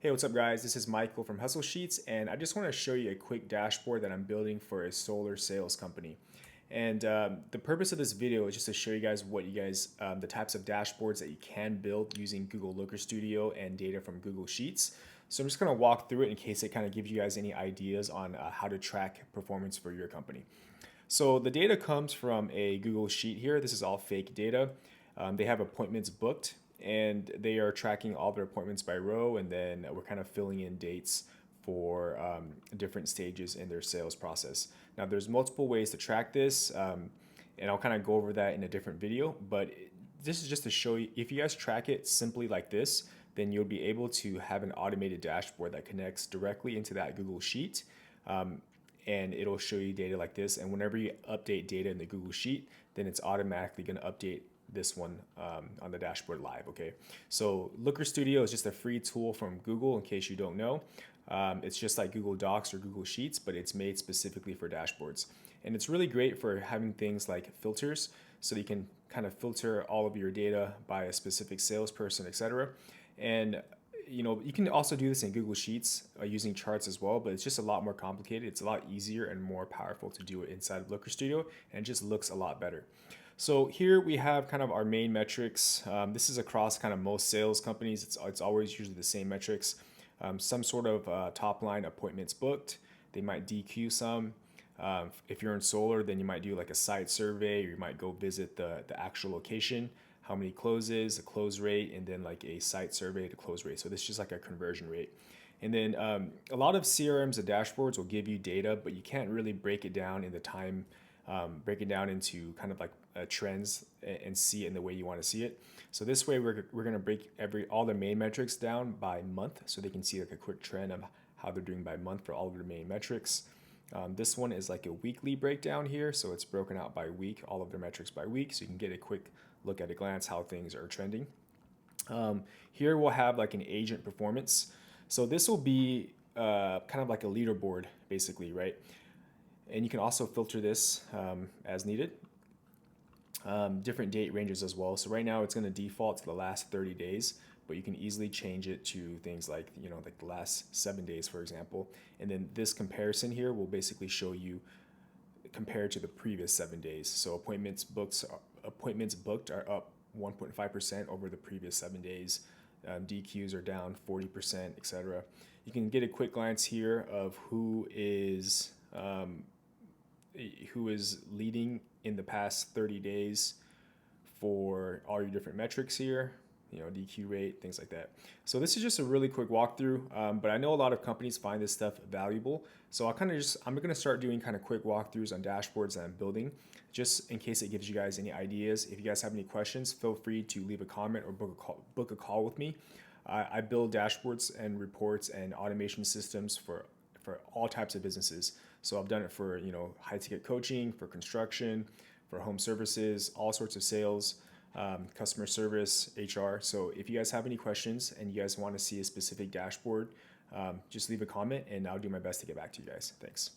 Hey, what's up guys? This is Michael from Hustle Sheets, and I just want to show you a quick dashboard that I'm building for a solar sales company. And the purpose of this video is just to show you guys the types of dashboards that you can build using Google Looker Studio and data from Google Sheets. So I'm just going to walk through it in case it kind of gives you guys any ideas on how to track performance for your company. So the data comes from a Google Sheet here. This is all fake data. They have appointments booked, and they are tracking all their appointments by row, and then we're kind of filling in dates for different stages in their sales process. Now there's multiple ways to track this, and I'll kind of go over that in a different video, but this is just to show you, if you guys track it simply like this, then you'll be able to have an automated dashboard that connects directly into that Google Sheet. And it'll show you data like this, and whenever you update data in the Google Sheet, then it's automatically going to update this one on the dashboard live. Okay, so Looker Studio is just a free tool from Google, in case you don't know. It's just like Google Docs or Google Sheets, but it's made specifically for dashboards, and it's really great for having things like filters, so you can kind of filter all of your data by a specific salesperson, etc. And you can also do this in Google Sheets using charts as well, but it's just a lot more complicated. It's a lot easier and more powerful to do it inside of Looker Studio, and it just looks a lot better. So here we have kind of our main metrics. This is across kind of most sales companies. It's always usually the same metrics. Some sort of top line appointments booked. They might DQ some. If you're in solar, then you might do like a site survey, or you might go visit the actual location, how many closes, a close rate, and then like a site survey to close rate. So this is just like a conversion rate. And then a lot of CRMs and dashboards will give you data, but you can't really break it down in the time, break it down into kind of like trends and see it in the way you want to see it. So this way we're going to break all the main metrics down by month, so they can see like a quick trend of how they're doing by month for all of their main metrics. This one is like a weekly breakdown here, so it's broken out by week, all of their metrics by week, so you can get a quick look at a glance how things are trending. Here we'll have like an agent performance. So this will be kind of like a leaderboard basically, right? And you can also filter this as needed. Different date ranges as well. So right now it's going to default to the last 30 days, but you can easily change it to things like, like the last 7 days, for example. And then this comparison here will basically show you compared to the previous 7 days. So appointments booked are up 1.5% over the previous 7 days. DQs are down 40%, etc. You can get a quick glance here of who is leading in the past 30 days for all your different metrics here, DQ rate, things like that. So this is just a really quick walkthrough, but I know a lot of companies find this stuff valuable. So I'm going to start doing kind of quick walkthroughs on dashboards that I'm building, just in case it gives you guys any ideas. If you guys have any questions, feel free to leave a comment or book a call with me. I build dashboards and reports and automation systems for all types of businesses. So I've done it for high ticket coaching, for construction, for home services, all sorts of sales, customer service, HR. So if you guys have any questions and you guys want to see a specific dashboard, just leave a comment and I'll do my best to get back to you guys. Thanks.